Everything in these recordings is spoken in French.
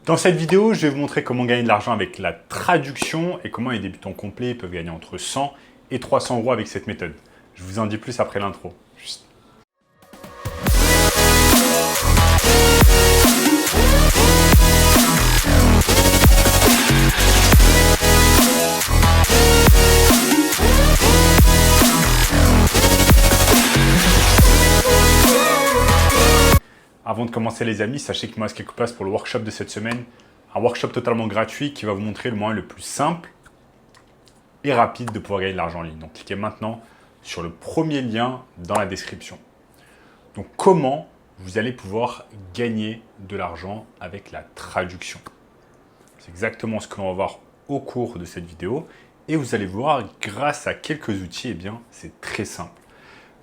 Dans cette vidéo, je vais vous montrer comment gagner de l'argent avec la traduction et comment les débutants complets peuvent gagner entre 100 et 300 € avec cette méthode. Je vous en dis plus après l'intro. Avant de commencer les amis, sachez qu'il me reste quelques places pour le workshop de cette semaine. Un workshop totalement gratuit qui va vous montrer le moyen le plus simple et rapide de pouvoir gagner de l'argent en ligne. Donc cliquez maintenant sur le premier lien dans la description. Donc comment vous allez pouvoir gagner de l'argent avec la traduction? C'est exactement ce que l'on va voir au cours de cette vidéo. Et vous allez voir, grâce à quelques outils, c'est très simple.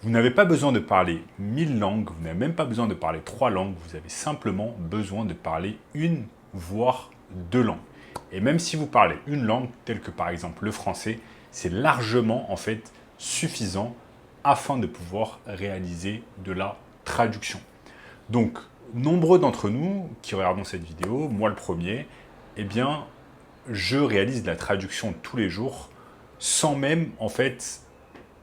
Vous n'avez pas besoin de parler 1000 langues, vous n'avez même pas besoin de parler 3 langues, vous avez simplement besoin de parler une, voire 2 langues. Et même si vous parlez une langue, telle que par exemple le français, c'est largement en fait suffisant afin de pouvoir réaliser de la traduction. Donc, nombreux d'entre nous qui regardons cette vidéo, moi le premier, je réalise de la traduction tous les jours sans même en fait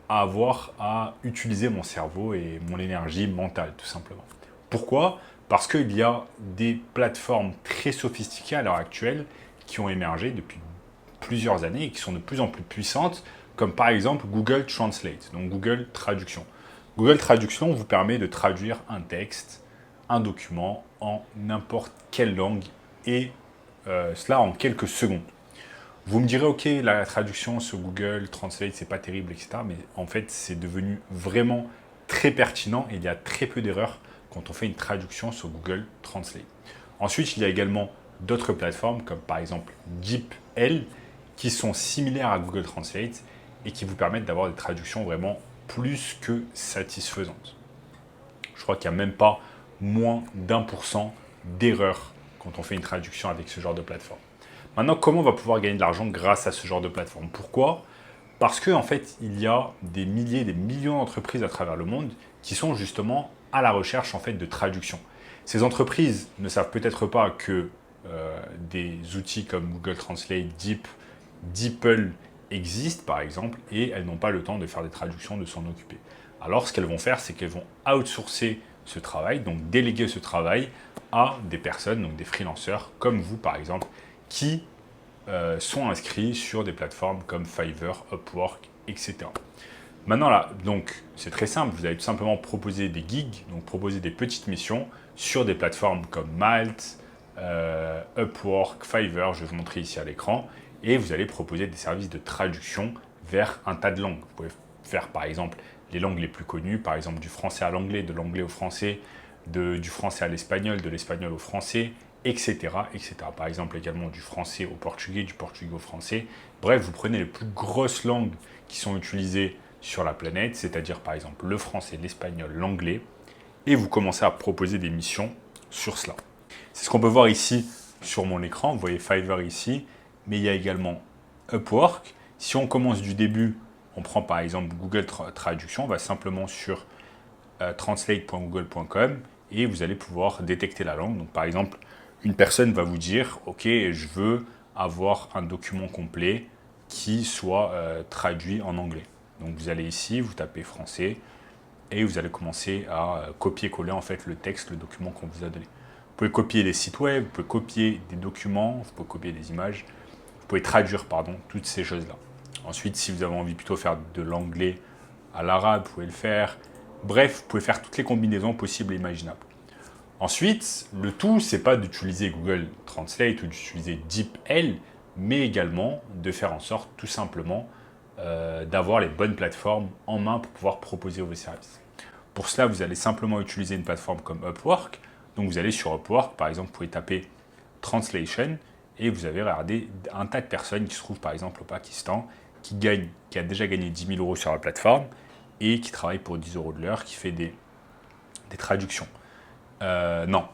avoir à utiliser mon cerveau et mon énergie mentale, tout simplement. Pourquoi? Parce qu'il y a des plateformes très sophistiquées à l'heure actuelle qui ont émergé depuis plusieurs années et qui sont de plus en plus puissantes, comme par exemple Google Translate, donc Google Traduction. Google Traduction vous permet de traduire un texte, un document en n'importe quelle langue et cela en quelques secondes. Vous me direz, ok, la traduction sur Google Translate, c'est pas terrible, etc. Mais en fait, c'est devenu vraiment très pertinent et il y a très peu d'erreurs quand on fait une traduction sur Google Translate. Ensuite, il y a également d'autres plateformes comme par exemple DeepL qui sont similaires à Google Translate et qui vous permettent d'avoir des traductions vraiment plus que satisfaisantes. Je crois qu'il n'y a même pas moins d'1% d'erreurs quand on fait une traduction avec ce genre de plateforme. Maintenant, comment on va pouvoir gagner de l'argent grâce à ce genre de plateforme? Pourquoi? Parce qu'en fait, il y a des milliers, des millions d'entreprises à travers le monde qui sont justement à la recherche en fait, de traduction. Ces entreprises ne savent peut-être pas que des outils comme Google Translate, DeepL existent par exemple, et elles n'ont pas le temps de faire des traductions, de s'en occuper. Alors, ce qu'elles vont faire, c'est qu'elles vont outsourcer ce travail, donc déléguer ce travail à des personnes, donc des freelanceurs comme vous par exemple, qui sont inscrits sur des plateformes comme Fiverr, Upwork, etc. Maintenant là, donc c'est très simple, vous allez tout simplement proposer des gigs, donc proposer des petites missions sur des plateformes comme Malt, Upwork, Fiverr, je vais vous montrer ici à l'écran, et vous allez proposer des services de traduction vers un tas de langues. Vous pouvez faire par exemple les langues les plus connues, par exemple du français à l'anglais, de l'anglais au français, du français à l'espagnol, de l'espagnol au français, etc., etc. Par exemple, également du français au portugais, du portugais au français. Bref, vous prenez les plus grosses langues qui sont utilisées sur la planète, c'est-à-dire par exemple le français, l'espagnol, l'anglais, et vous commencez à proposer des missions sur cela. C'est ce qu'on peut voir ici sur mon écran. Vous voyez Fiverr ici, mais il y a également Upwork. Si on commence du début, on prend par exemple Google Traduction, on va simplement sur translate.google.com et vous allez pouvoir détecter la langue. Donc par exemple, une personne va vous dire, ok, je veux avoir un document complet qui soit traduit en anglais. Donc vous allez ici, vous tapez français et vous allez commencer à copier-coller en fait le texte, le document qu'on vous a donné. Vous pouvez copier des sites web, vous pouvez copier des documents, vous pouvez copier des images, vous pouvez traduire, toutes ces choses-là. Ensuite, si vous avez envie plutôt de faire de l'anglais à l'arabe, vous pouvez le faire. Bref, vous pouvez faire toutes les combinaisons possibles et imaginables. Ensuite, le tout, c'est pas d'utiliser Google Translate ou d'utiliser DeepL, mais également de faire en sorte, tout simplement, d'avoir les bonnes plateformes en main pour pouvoir proposer vos services. Pour cela, vous allez simplement utiliser une plateforme comme Upwork. Donc, vous allez sur Upwork, par exemple, vous pouvez taper Translation et vous avez regardé un tas de personnes qui se trouvent, par exemple, au Pakistan, qui a déjà gagné 10 000 € sur la plateforme et qui travaille pour 10 € de l'heure, qui fait des traductions. Non,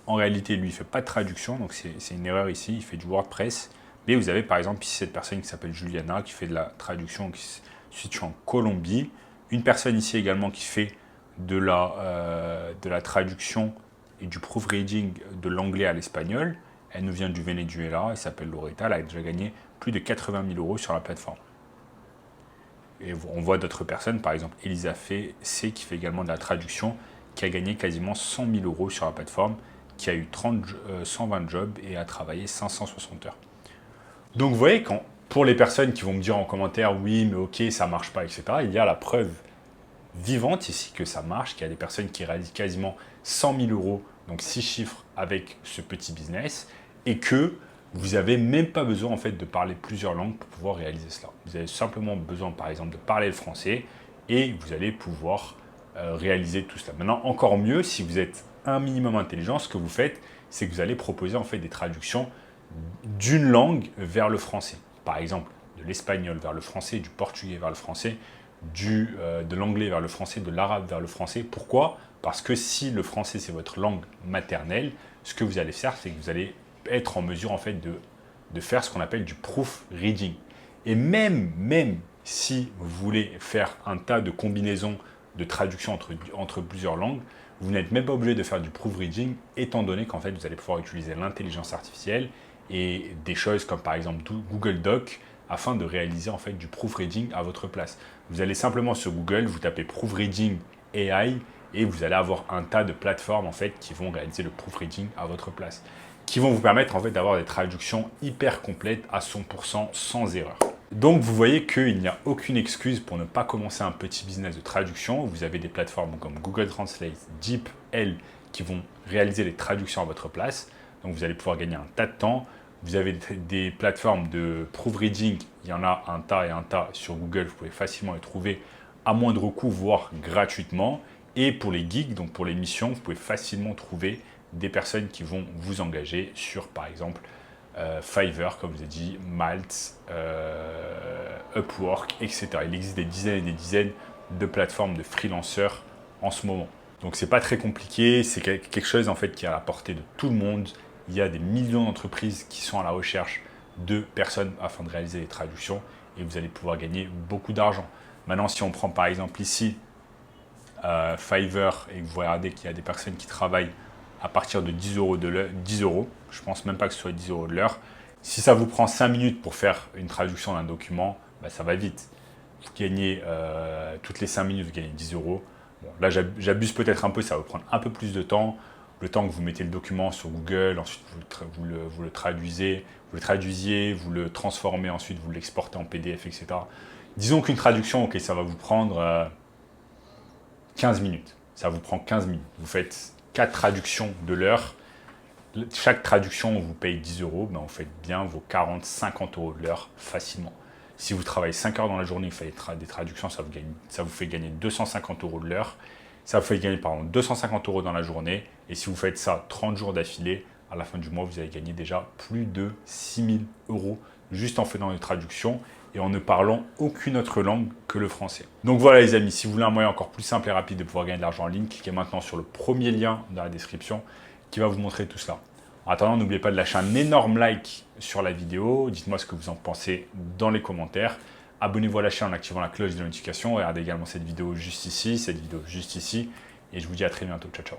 en réalité, lui, il ne fait pas de traduction, donc c'est une erreur ici, il fait du WordPress. Mais vous avez par exemple ici cette personne qui s'appelle Juliana, qui fait de la traduction, qui se situe en Colombie. Une personne ici également qui fait de la traduction et du proofreading de l'anglais à l'espagnol. Elle nous vient du Venezuela, elle s'appelle Loretta, elle a déjà gagné plus de 80 000 euros sur la plateforme. Et on voit d'autres personnes, par exemple Elisa C qui fait également de la traduction, qui a gagné quasiment 100 000 euros sur la plateforme, qui a eu 120 jobs et a travaillé 560 heures. Donc vous voyez, pour les personnes qui vont me dire en commentaire, oui, mais ok, ça marche pas, etc., il y a la preuve vivante ici que ça marche, qu'il y a des personnes qui réalisent quasiment 100 000 euros, donc 6 chiffres avec ce petit business, et que vous n'avez même pas besoin en fait de parler plusieurs langues pour pouvoir réaliser cela. Vous avez simplement besoin par exemple de parler le français et vous allez pouvoir réaliser tout cela. Maintenant, encore mieux, si vous êtes un minimum intelligent, ce que vous faites, c'est que vous allez proposer en fait des traductions d'une langue vers le français. Par exemple, de l'espagnol vers le français, du portugais vers le français, de l'anglais vers le français, de l'arabe vers le français. Pourquoi? Parce que si le français c'est votre langue maternelle, ce que vous allez faire, c'est que vous allez être en mesure en fait de faire ce qu'on appelle du proofreading. Et même si vous voulez faire un tas de combinaisons de traduction entre plusieurs langues, vous n'êtes même pas obligé de faire du proofreading, étant donné qu'en fait vous allez pouvoir utiliser l'intelligence artificielle et des choses comme par exemple Google Doc afin de réaliser en fait du proofreading à votre place. Vous allez simplement sur Google, vous tapez proofreading AI et vous allez avoir un tas de plateformes en fait qui vont réaliser le proofreading à votre place, qui vont vous permettre en fait d'avoir des traductions hyper complètes à 100% sans erreur. Donc vous voyez qu'il n'y a aucune excuse pour ne pas commencer un petit business de traduction. Vous avez des plateformes comme Google Translate, DeepL qui vont réaliser les traductions à votre place. Donc vous allez pouvoir gagner un tas de temps. Vous avez des plateformes de proofreading, il y en a un tas et un tas sur Google, vous pouvez facilement les trouver à moindre coût, voire gratuitement. Et pour les gigs, donc pour les missions, vous pouvez facilement trouver des personnes qui vont vous engager sur, par exemple, Fiverr, comme je vous ai dit, Malt, Upwork, etc. Il existe des dizaines et des dizaines de plateformes de freelanceurs en ce moment. Donc c'est pas très compliqué, c'est quelque chose en fait qui est à la portée de tout le monde. Il y a des millions d'entreprises qui sont à la recherche de personnes afin de réaliser les traductions et vous allez pouvoir gagner beaucoup d'argent. Maintenant, si on prend par exemple ici Fiverr et que vous regardez qu'il y a des personnes qui travaillent à partir de 10 euros de l'heure, 10 euros, je ne pense même pas que ce soit 10 euros de l'heure. Si ça vous prend 5 minutes pour faire une traduction d'un document, bah, ça va vite. Vous gagnez toutes les 5 minutes, vous gagnez 10 euros. Bon, là, j'abuse peut-être un peu, ça va vous prendre un peu plus de temps. Le temps que vous mettez le document sur Google, ensuite vous le traduisiez, vous le transformez, ensuite vous l'exportez en PDF, etc. Disons qu'une traduction, ok, ça va vous prendre 15 minutes. Ça vous prend 15 minutes. Vous faites 4 traductions de l'heure. Chaque traduction, on vous paye 10 euros. Ben, vous faites bien vos 40-50 euros de l'heure facilement. Si vous travaillez 5 heures dans la journée, vous faites des traductions, ça vous fait gagner 250 euros de l'heure. Ça vous fait gagner 250 euros dans la journée. Et si vous faites ça 30 jours d'affilée, à la fin du mois, vous allez gagner déjà plus de 6 000 euros juste en faisant des traductions et en ne parlant aucune autre langue que le français. Donc voilà les amis, si vous voulez un moyen encore plus simple et rapide de pouvoir gagner de l'argent en ligne, cliquez maintenant sur le premier lien dans la description qui va vous montrer tout cela. En attendant, n'oubliez pas de lâcher un énorme like sur la vidéo. Dites-moi ce que vous en pensez dans les commentaires. Abonnez-vous à la chaîne en activant la cloche de notification. Regardez également cette vidéo juste ici, cette vidéo juste ici. Et je vous dis à très bientôt. Ciao, ciao.